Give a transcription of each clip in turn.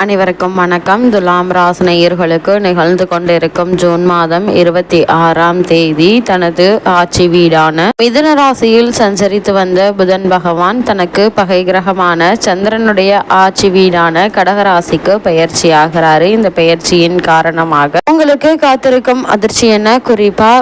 அனைவருக்கும் வணக்கம். துலாம் ராசி நேயர்களுக்கு நிகழ்ந்து கொண்டிருக்கும் ஜூன் மாதம் 26ஆம் தேதி தனது ஆட்சி வீடான மிதுன ராசியில் சஞ்சரித்து வந்த புதன் பகவான் தனக்கு பகை கிரகமான சந்திரனுடைய ஆட்சி வீடான கடகராசிக்கு பயிற்சி ஆகிறாரு. இந்த பயிற்சியின் காரணமாக உங்களுக்கு காத்திருக்கும் அதிர்ச்சி என்ன? குறிப்பா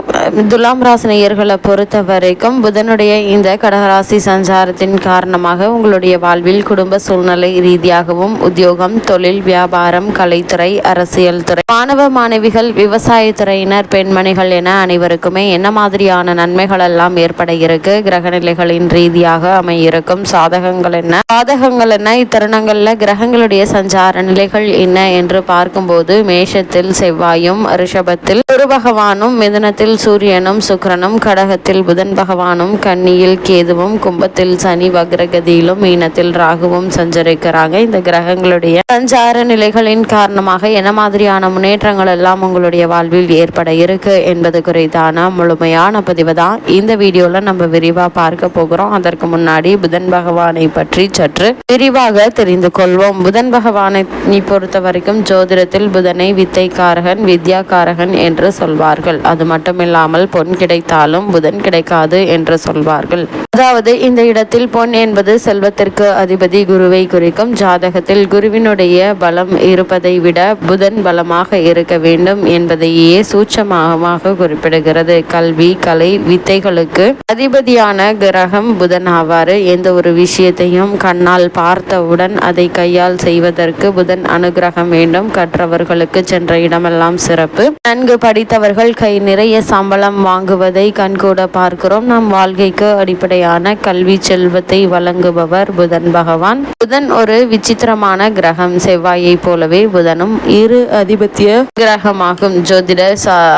துலாம் ராசி நேயர்களை பொறுத்த வரைக்கும் புதனுடைய இந்த கடகராசி சஞ்சாரத்தின் காரணமாக உங்களுடைய வாழ்வில் குடும்ப சூழ்நிலை ரீதியாகவும் உத்தியோகம், தொழில், வியாபாரம், கலைத்துறை, அரசியல் துறை, மாணவ மாணவிகள், விவசாயத்துறையினர், பெண்மணிகள் என அனைவருக்குமே என்ன மாதிரியான நன்மைகள் எல்லாம் ஏற்பட இருக்கு? கிரகநிலைகளின் ரீதியாக அமையிருக்கும் சாதகங்கள் என்ன, பாதகங்கள் என்ன? இத்தருணங்கள்ல கிரகங்களுடைய சஞ்சார நிலைகள் என்ன என்று பார்க்கும்போது மேஷத்தில் செவ்வாயும், ரிஷபத்தில் குரு பகவானும், மிதுனத்தில் சூரியனும் சுக்கிரனும், கடகத்தில் புதன் பகவானும், கன்னியில் கேதுவும், கும்பத்தில் சனி வக்ரகதியிலும், மீனத்தில் ராகுவும் சஞ்சரிக்கிறாங்க. இந்த கிரகங்களுடைய சஞ்சார நிலைகளின் காரணமாக என்ன மாதிரியான முன்னேற்றங்கள் எல்லாம் உங்களுடைய வாழ்வில் ஏற்பட இருக்கு என்பது குறித்தான முழுமையான பதிவு தான் இந்த வீடியோல நம்ம விரிவா பார்க்க போகிறோம். அதற்கு முன்னாடி புதன் பகவானை பற்றி சற்று விரிவாக தெரிந்து கொள்வோம். புதன் பகவானை பொறுத்த வரைக்கும் ஜோதிடத்தில் புதனை வித்தைக்காரகன், வித்யாக்காரகன் என்று சொல்வார்கள். அது மட்டுமில்லாமல் பொன் கிடைத்தாலும் புதன் கிடைக்காது என்று சொல்வார்கள். அதாவது இந்த இடத்தில் பொன் என்பது செல்வத்திற்கு அதிபதி குருவை குறிக்கும். ஜாதகத்தில் குருவினுடைய பலம் இருப்பதை விட புதன் பலமாக இருக்க வேண்டும் என்பதையே சூட்சமாக குறிப்பிடுகிறது. கல்வி, கலை, வித்தைகளுக்கு அதிபதியான கிரகம் புதன் ஆவாறு. எந்த ஒரு விஷயத்தையும் கண்ணால் பார்த்தவுடன் அதை கையால் செய்வதற்கு புதன் அனுகிரகம் வேண்டும். கற்றவர்களுக்கு சென்ற இடமெல்லாம் சிறப்பு. நன்கு படித்தவர்கள் கை நிறைய சம்பளம் வாங்குவதை கண்கூட பார்க்கிறோம். நம் வாழ்க்கைக்கு அடிப்படையான கல்வி செல்வத்தை வழங்குபவர் புதன் பகவான். புதன் ஒரு விசித்திரமான கிரகம். செவ்வாயை போலவே புதனும் இரு அதிபத்திய கிரகமாகும். ஜோதிட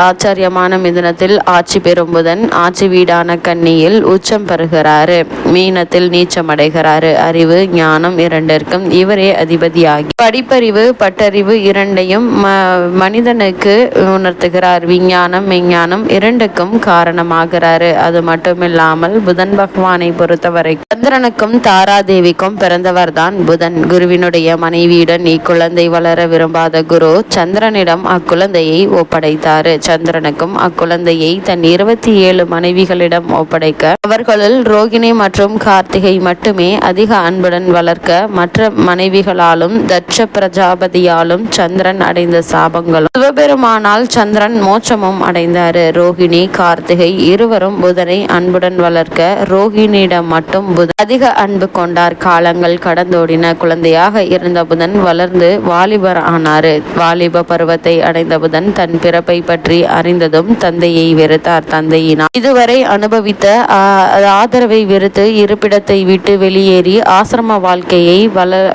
ஆச்சரியமான மிதுனத்தில் ஆட்சி பெறும் புதன் ஆட்சி வீடான கன்னியில் உச்சம் பெறுகிறாரு, மீனத்தில் நீச்சம் அடைகிறாரு. அறிவு, ஞானம் இரண்டிற்கும் இவரே அதிபதியாகி படிப்பறிவு, பட்டறிவு இரண்டையும் மனிதனுக்கு உணர்த்துகிறார். விஞ்ஞானம், மெஞ்ஞானம் இரண்டுக்கும் காரணமாகிறாரு. அது மட்டுமில்லாமல் புதன் பகவானை பொறுத்தவரை சந்திரனுக்கும் தாராதேவிக்கும் பிறந்தவர் தான் புதன். குருவினுடைய மனைவியுடன் இக்குழந்தை வளர விரும்பாத குரு சந்திரனிடம் அக்குழந்தையை ஒப்படைத்தாரு. சந்திரனுக்கும் அக்குழந்தையை தன் 27 மனைவிகளிடம் ஒப்படைக்க அவர்களுள் ரோகிணி மற்றும் கார்த்திகை மட்டுமே அதிக அன்புடன் வளர்க்க மற்ற மனைவிகளாலும் தட்ச பிரஜாபதியாலும் சந்திரன் அடைந்த சாபங்களும் சிவபெருமானால் சந்திரன் மோட்சமும் அடைந்தாரு. ரோகிணி, கார்த்திகை இருவரும் புதனை அன்புடன் வளர்க்க ரோகிணியிடம் மட்டும் புதன் அதிக அன்பு கொண்டார். காலங்கள் கடந்தோடின. குழந்தையாக இருந்த புதன் வளர்ந்து வாலிபர் ஆனாரு. வாலிப பருவத்தை அடைந்த புதன் தன் பிறப்பை பற்றி அறிந்ததும் தந்தையை வெறுத்தார். தந்தையினால் இதுவரை அனுபவித்த ஆதரவை வெறுத்து இருப்பிடத்தை விட்டு வெளியேறி ஆசிரம வாழ்க்கையை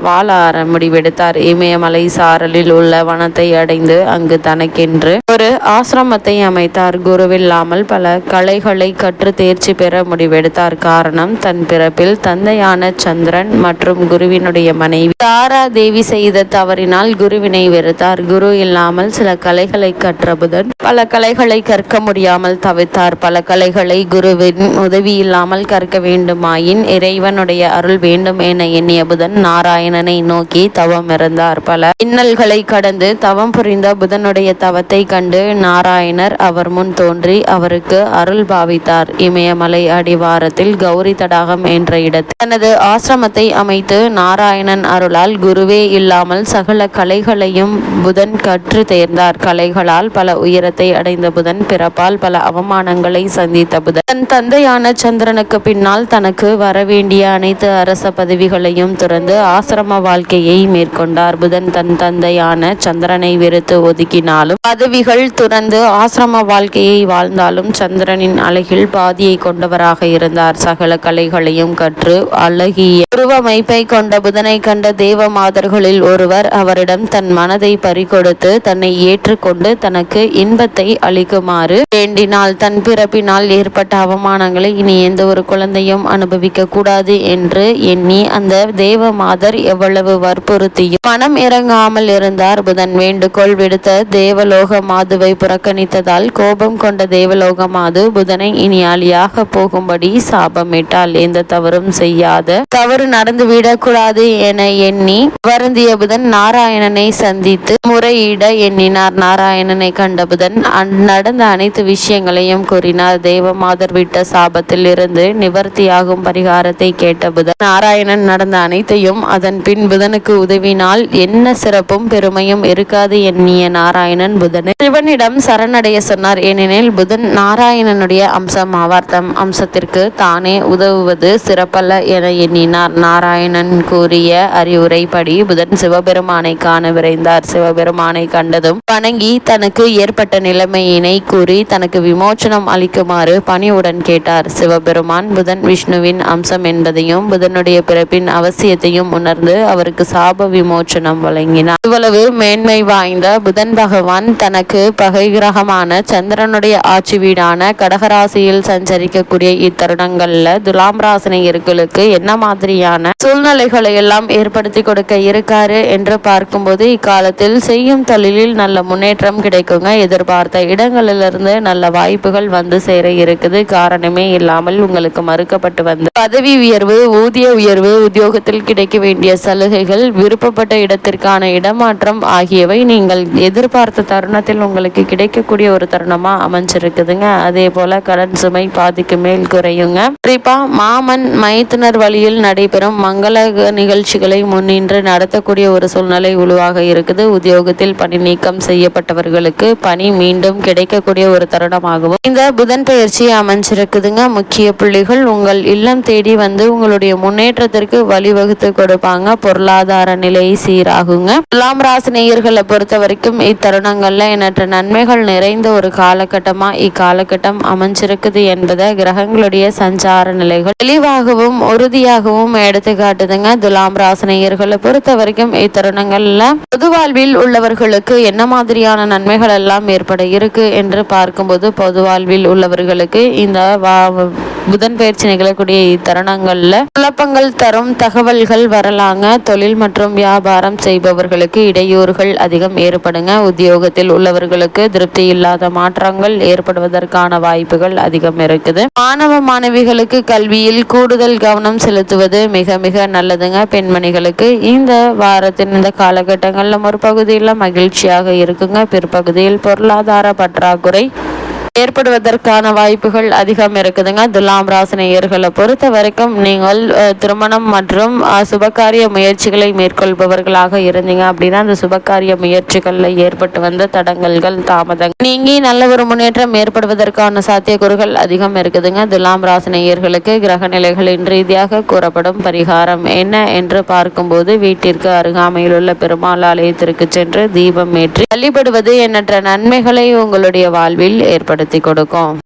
வாழ முடிவெடுத்தார். இமயமலை சாரலில் உள்ள வனத்தை அடைந்து அங்கு தனக்கென்று ஒரு ஆசிரமத்தை அமைத்தார். குருவில்லாமல் பல கலைகளை கற்று தேர்ச்சி பெற முடிவெடுத்தார். காரணம், தன் பிறப்பில் தந்தையான சந்திரன் மற்றும் குருவினுடைய மனைவி தாரா தேவி செய்த தவறினால் குருவினை வெறுத்தார். குரு இல்லாமல் சில கலைகளை கற்ற புதன் பல கலைகளை கற்க முடியாமல் தவித்தார். பல கலைகளை குருவின் உதவி இல்லாமல் கற்க வேண்டுமாயின் இறைவனுடைய அருள் வேண்டும் என எண்ணிய புதன் நாராயணனை நோக்கி தவம் இருந்தார். பல இன்னல்களை கடந்து தவம் புரிந்த புதனுடைய தவத்தை கண்டு நாராயணர் அவர் முன் தோன்றி அவருக்கு அருள் பாவித்தார். இமயமலை அடிவாரத்தில் கௌரி தடாகம் என்ற இடத்தில் தனது ஆசிரமத்தை அமைத்து நாராயணன் அருளால் குருவே இல்லாமல் சகல கலைகளையும் புதன் கற்று தேர்ந்தார். கலைகளால் பல உயரத்தை அடைந்த புதன் பிறப்பால் பல அவமானங்களை சந்தித்த புதன் தன் தந்தையான சந்திரனுக்கு பின்னால் தனக்கு வரவேண்டிய அனைத்து அரச பதவிகளையும் துறந்து ஆசிரம வாழ்க்கையை மேற்கொண்டார். புதன் தன் தந்தையான சந்திரனை வெறுத்து ஒதுக்கினாலும் பதவிகள் துறந்து ஆசிரம வாழ்க்கையை வாழ்ந்தாலும் சந்திரனின் அழகில் பாதியை கொண்டவராக இருந்தார். சகல கலைகளையும் கற்று அழகிய உருவமைப்பை கொண்ட புதனை கண்ட தேவ மாதர்களில் ஒருவர் அவரிடம் தன் மனதை பறிகொடுத்து தன்னை ஏற்றுக்கொண்டு தனக்கு இன்பத்தை அளிக்குமாறு வேண்டினால். தன் பிறப்பினால் ஏற்பட்ட அவமானங்களை இனி எந்த ஒரு குழந்தையும் அனுபவிக்க கூடாது என்று எண்ணி அந்த தேவ மாதர் எவ்வளவு வற்புறுத்தியும் மனம் இறங்காமல் இருந்தார். புதன் வேண்டுகோள் விடுத்த தேவலோக மாதுவை புறக்கணித்ததால் கோபம் கொண்ட தேவலோக மாது புதனை இனி அழியாக போகும்படி சாபமிட்டாள். எந்த தவறும் செய்யாத, தவறு நடந்துவிடக்கூடாது என எண்ணி வருந்திய புதன் நாராயணனை சந்தித்து முறையிட எண்ணினார். நாராயணனை கண்ட புதன் நடந்த அனைத்து விஷயங்களையும் கூறினார். தேவமாதர் விட்ட சாபத்தில் இருந்து நிவர்த்தியாகும் பரிகாரத்தை கேட்ட புதன் நாராயணன் நடந்த அனைத்தையும் அதன் பின் புதனுக்கு உதவினால் என்ன சிறப்பும் பெருமையும் இருக்காது எண்ணிய நாராயணன் புதனை சிவனிடம் சரணடைய சொன்னார். ஏனெனில் புதன் நாராயணனுடைய அம்சம் ஆவார். தம் அம்சத்திற்கு தானே உதவுவது சிறப்பல்ல என எண்ணினார். நாராயணன் கூறிய அறிவுரைப்படி புதன் சிவபெருமானை காண விரைந்தார். சிவபெருமானை கண்டதும் வணங்கி தனக்கு ஏற்பட்ட நிலைமையினை கூறி தனக்கு விமோச்சனம் அளிக்குமாறு பணிவுடன் கேட்டார். சிவபெருமான் புதன் விஷ்ணுவின் அம்சம் என்பதையும் புதனுடைய பிறப்பின் அவசியத்தையும் உணர்ந்து அவருக்கு சாப விமோச்சனம் வழங்கினார். இவ்வளவு மேன்மை வாய்ந்த புதன் பகவான் தனக்கு பகை கிரகமான சந்திரனுடைய ஆட்சி வீடான கடகராசியில் சஞ்சரிக்கக்கூடிய இத்தருணங்கள்ல துலாம் ராசினியர்களுக்கு என்ன மாதிரியான சூழ்நிலைகளை எல்லாம் ஏற்படுத்தி கொடுக்க இருக்காரு என்று பார்க்கும்போது இக்காலத்தில் செய்யும் தொழிலில் நல்ல முன்னேற்றம் கிடைக்குங்க. எதிர்பார்த்த இடங்களிலிருந்து நல்ல வாய்ப்புகள் வந்து சேர இருக்குது. காரணமே இல்லாமல் உங்களுக்கு மறுக்கப்பட்டு வந்த பதவி உயர்வு, ஊதிய உயர்வு, உத்தியோகத்தில் கிடைக்க வேண்டிய சலுகைகள், விருப்பப்பட்ட இடத்திற்கான இடமாற்றம் ஆகியவை நீங்கள் எதிர்பார்த்த தருணத்தில் உங்களுக்கு கிடைக்கக்கூடிய ஒரு தருணமா அமைஞ்சிருக்குதுங்க. அதே போல கடன் சுமை பாதிக்கு மேல் குறையுங்க. குறிப்பா மாமன் மைத்துனர் வழியில் நடைபெறும் மங்கள நிகழ்ச்சிகளை முன்னின்று நடத்தக்கூடிய ஒரு சூழ்நிலை உருவாக இருக்குது. உத்தியோகத்தில் பணி நீக்கம் செய்யப்பட்டவர்களுக்கு பணி மீண்டும் கிடைக்கக்கூடிய ஒரு தருணமாகவும் இந்த புதன் பெயர்ச்சி அமைஞ்சிருக்குதுங்க. முக்கிய புள்ளிகள் உங்கள் இல்லம் தேடி வந்து உங்களுடைய முன்னேற்றத்திற்கு வழிவகுத்து கொடுப்பாங்க. பொருளாதார நிலை சீராகுங்க. துலாம் ராசி நேயர்களை பொறுத்த வரைக்கும் இத்தருணங்கள்ல எண்ணற்ற நன்மைகள் நிறைந்த ஒரு காலகட்டமா இக்காலகட்டம் அமைஞ்சிருக்குது என்பதை கிரகங்களுடைய சஞ்சார நிலைகள் தெளிவாகவும் உறுதியாகவும் எடுத்து காட்டுதுங்க. துலாம் ராசி நேயர்களை பொறுத்த வரைக்கும் இத்தருணங்கள்ல பொது வாழ்வில் உள்ளவர்களுக்கு என்ன மாதிரியான நன்மைகள் எல்லாம் ஏற்பட இருக்கு என்று பார்க்கும்போது பொது வாழ்வில் உள்ளவர்களுக்கு இந்த புதன் பயிற்சி நிகழக்கூடிய இத்தருணங்கள்ல குழப்பங்கள் தரும் தகவல்கள் வரலாங்க. தொழில் மற்றும் வியாபாரம் செய்பவர்களுக்கு இடையூறுகள் அதிகம் ஏற்படுங்க. உத்தியோகத்தில் உள்ளவர்களுக்கு திருப்தி இல்லாத மாற்றங்கள் ஏற்படுவதற்கான வாய்ப்புகள் அதிகம் இருக்குது. மாணவ மாணவிகளுக்கு கல்வியில் கூடுதல் கவனம் செலுத்துவது மிக மிக நல்லதுங்க. பெண்மணிகளுக்கு இந்த வாரத்தின் இந்த காலகட்டங்கள்ல ஒரு பகுதியில் மகிழ்ச்சியாக இருக்குங்க. பிற்பகுதியில் பொருளாதார பற்றாக்குறை ஏற்படுவதற்கான வாய்ப்புகள் அதிகம் இருக்குதுங்க. துலாம் ராசி நேயர்களை பொறுத்த வரைக்கும் நீங்கள் திருமணம் மற்றும் சுபகாரிய முயற்சிகளை மேற்கொள்பவர்களாக இருந்தீங்க அப்படின்னா அந்த சுபகாரிய முயற்சிகள்ல ஏற்பட்டு வந்த தடங்கல்கள் தாமதங்கள் நீங்கி நல்ல ஒரு முன்னேற்றம் ஏற்படுவதற்கான சாத்தியக்கூறுகள் அதிகம் இருக்குதுங்க. துலாம் ராசி நேயர்களுக்கு கிரக நிலைகளின் ரீதியாக கூறப்படும் பரிகாரம் என்ன என்று பார்க்கும்போது வீட்டிற்கு அருகாமையில் உள்ள பெருமாள் ஆலயத்திற்கு சென்று தீபம் ஏற்றி வழிபடுவது எண்ணற்ற நன்மைகளை உங்களுடைய வாழ்வில் ஏற்படுத்தும் கொடுக்கும்.